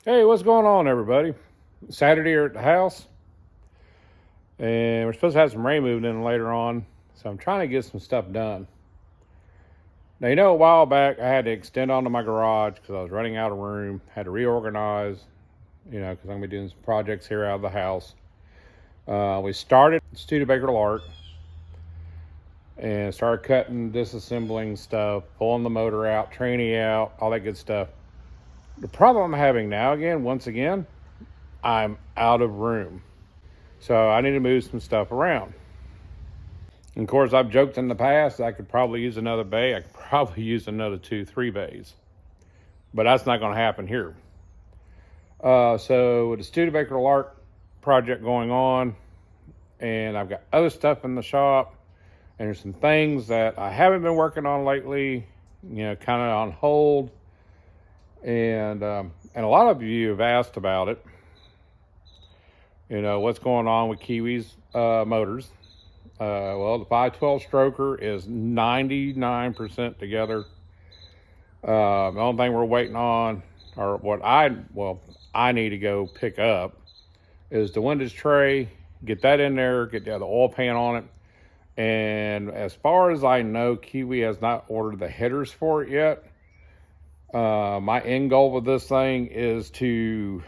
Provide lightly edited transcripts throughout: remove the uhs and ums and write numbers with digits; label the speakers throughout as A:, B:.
A: Hey, what's going on, everybody? Saturday here at the house, and we're supposed to have some rain moving in later on, so I'm trying to get some stuff done. Now, a while back I had to extend onto my garage because I was running out of room, had to reorganize, because I'm going to be doing some projects here out of the house. We started Studebaker Lark and started cutting, disassembling stuff, pulling the motor out, tranny out, all that good stuff. The problem I'm having now, once again, I'm out of room. So I need to move some stuff around. And of course, I've joked in the past I could probably use another bay. I could probably use another 2-3 bays. But that's not going to happen here. So with the Studebaker Lark project going on, and I've got other stuff in the shop, and there's some things that I haven't been working on lately, kind of on hold. And a lot of you have asked about it. What's going on with Kiwi's motors. Well, the 512 stroker is 99% together. The only thing we're waiting on, or I need to go pick up, is the windage tray, get that in there, get the oil pan on it. And as far as I know, Kiwi has not ordered the headers for it yet. My end goal with this thing is to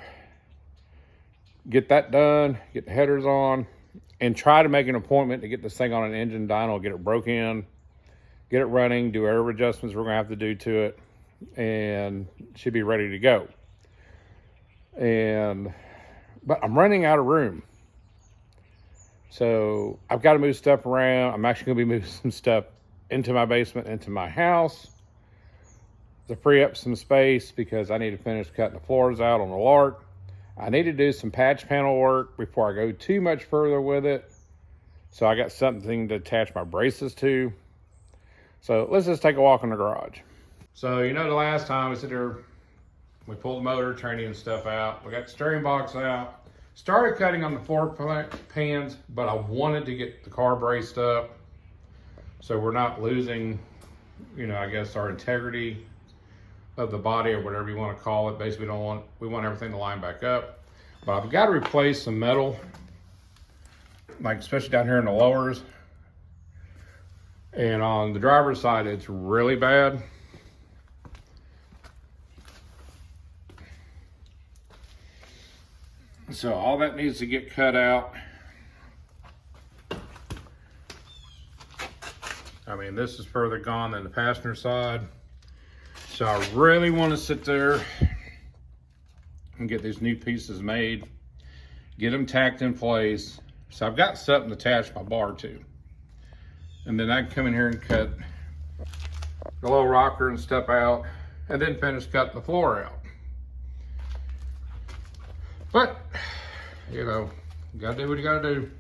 A: get that done, get the headers on, and try to make an appointment to get this thing on an engine dyno, get it broke in, get it running, do whatever adjustments we're going to have to do to it, and it should be ready to go. But I'm running out of room. So I've got to move stuff around. I'm actually going to be moving some stuff into my basement, into my house, to free up some space because I need to finish cutting the floors out on the Lark. I need to do some patch panel work before I go too much further with it. So I got something to attach my braces to. So let's just take a walk in the garage. So the last time we sit there, we pulled the motor, tranny and stuff out. We got the steering box out. Started cutting on the floor pans, but I wanted to get the car braced up so we're not losing, I guess our integrity of the body, or whatever you want to call it. Basically, we want everything to line back up. But I've got to replace some metal, like especially down here in the lowers. And on the driver's side, it's really bad. So all that needs to get cut out. I mean, this is further gone than the passenger side. So I really want to sit there and get these new pieces made, get them tacked in place. So I've got something to attach my bar to. And then I can come in here and cut the little rocker and stuff out, and then finish cutting the floor out. But, you gotta do what you gotta do.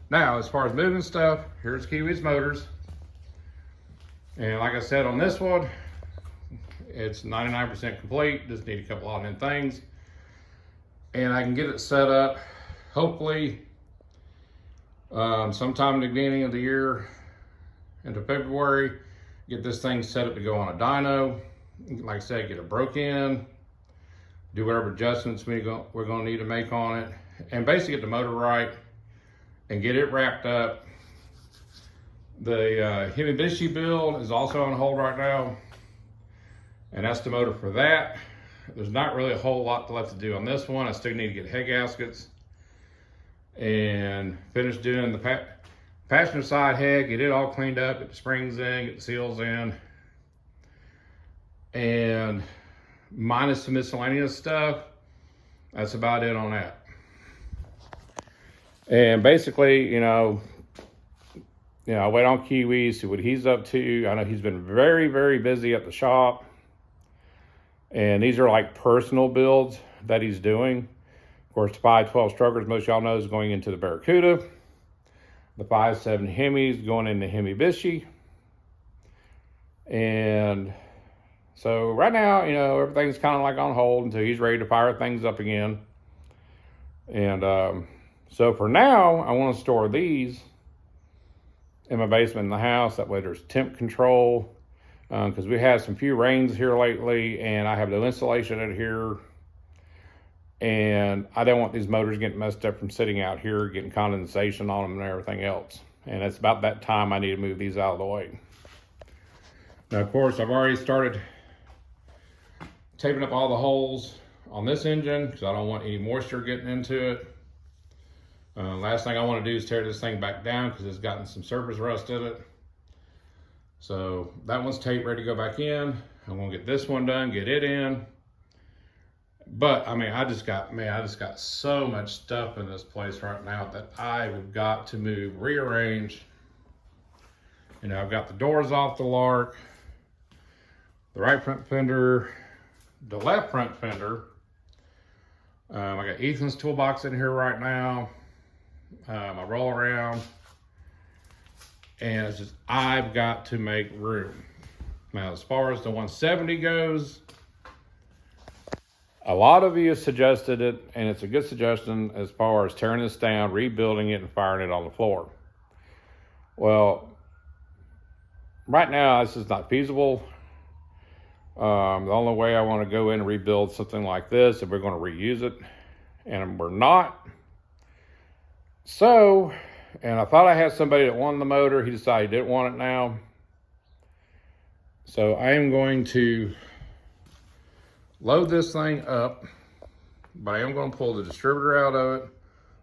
A: Now, as far as moving stuff, here's Kiwi's motors. And like I said on this one, it's 99% complete. Just need a couple odd end things. And I can get it set up, hopefully, sometime in the beginning of the year, into February, get this thing set up to go on a dyno. Like I said, get it broke in, do whatever adjustments we're going to need to make on it, and basically get the motor right and get it wrapped up. The hemibishi build is also on hold right now, and that's the motor for that. There's not really a whole lot left to do on this one. I still need to get head gaskets and finish doing the passenger side head, get it all cleaned up, get the springs in, get the seals in, and minus some miscellaneous stuff, that's about it on that. And basically, I wait on Kiwi, see what he's up to. I know he's been very, very busy at the shop. And these are like personal builds that he's doing. Of course, the 512 strokers, most of y'all know, is going into the Barracuda. The 5.7 Hemi is going into hemibishi. And so right now, everything's kind of like on hold until he's ready to fire things up again. And so for now, I want to store these in my basement in the house. That way there's temp control, because we had some few rains here lately, and I have no insulation in here. And I don't want these motors getting messed up from sitting out here, getting condensation on them and everything else. And it's about that time I need to move these out of the way. Now, of course, I've already started taping up all the holes on this engine because I don't want any moisture getting into it. Last thing I want to do is tear this thing back down because it's gotten some surface rust in it. So that one's taped, ready to go back in. I'm gonna get this one done, get it in. But I mean, I just got so much stuff in this place right now that I've got to move, rearrange. You know, I've got the doors off the Lark, the right front fender, the left front fender. I got Ethan's toolbox in here right now. My roll around. And it's just, I've got to make room. Now, as far as the 170 goes, a lot of you suggested it, and it's a good suggestion as far as tearing this down, rebuilding it, and firing it on the floor. Well, right now, this is not feasible. The only way I want to go in and rebuild something like this, if we're going to reuse it, and we're not. So, and I thought I had somebody that wanted the motor. He decided he didn't want it now. So I am going to load this thing up, but I am going to pull the distributor out of it,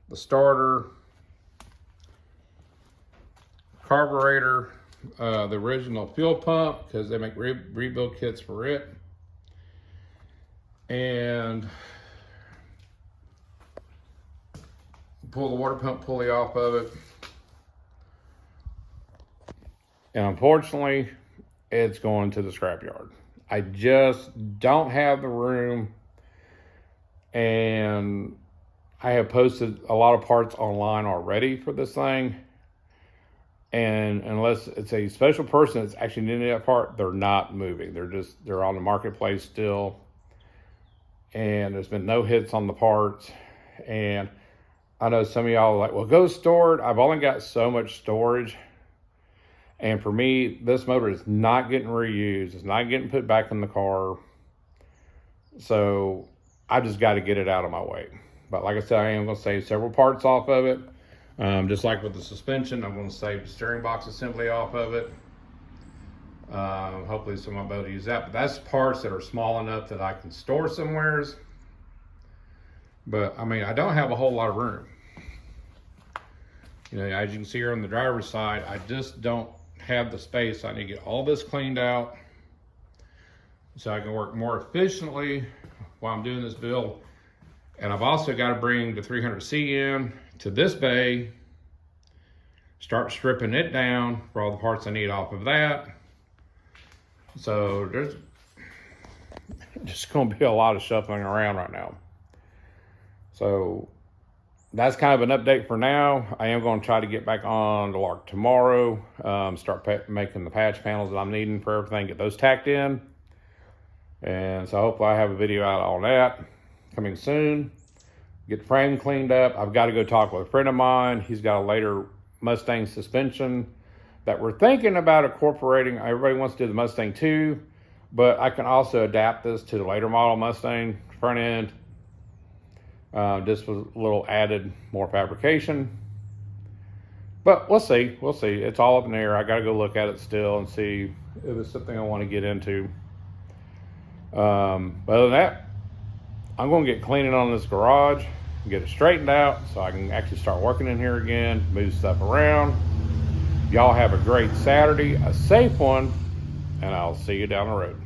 A: the starter, carburetor, the original fuel pump, because they make rebuild kits for it, and pull the water pump pulley off of it. And unfortunately, it's going to the scrapyard. I just don't have the room, and I have posted a lot of parts online already for this thing. And unless it's a special person that's actually needing that part, they're not moving. They're on the marketplace still. And there's been no hits on the parts. And I know some of y'all are like, well, go store it. I've only got so much storage. And for me, this motor is not getting reused. It's not getting put back in the car. So I just got to get it out of my way. But like I said, I am going to save several parts off of it. Just like with the suspension, I'm going to save the steering box assembly off of it. Hopefully someone will be able to use that. But that's parts that are small enough that I can store somewheres. But I mean, I don't have a whole lot of room. You know, as you can see here on the driver's side, I just don't have the space. I need to get all this cleaned out so I can work more efficiently while I'm doing this build. And I've also got to bring the 300C in to this bay, start stripping it down for all the parts I need off of that. So there's just going to be a lot of shuffling around right now. So that's kind of an update for now. I am going to try to get back on the Lark tomorrow, start making the patch panels that I'm needing for everything, get those tacked in. And so hopefully I have a video out on that coming soon. Get the frame cleaned up. I've got to go talk with a friend of mine. He's got a later Mustang suspension that we're thinking about incorporating. Everybody wants to do the Mustang 2, but I can also adapt this to the later model Mustang front end. Just with a little added more fabrication. But we'll see. We'll see. It's all up in the air. I got to go look at it still and see if it's something I want to get into. But other than that, I'm going to get cleaning on this garage, get it straightened out so I can actually start working in here again, move stuff around. Y'all have a great Saturday, a safe one, and I'll see you down the road.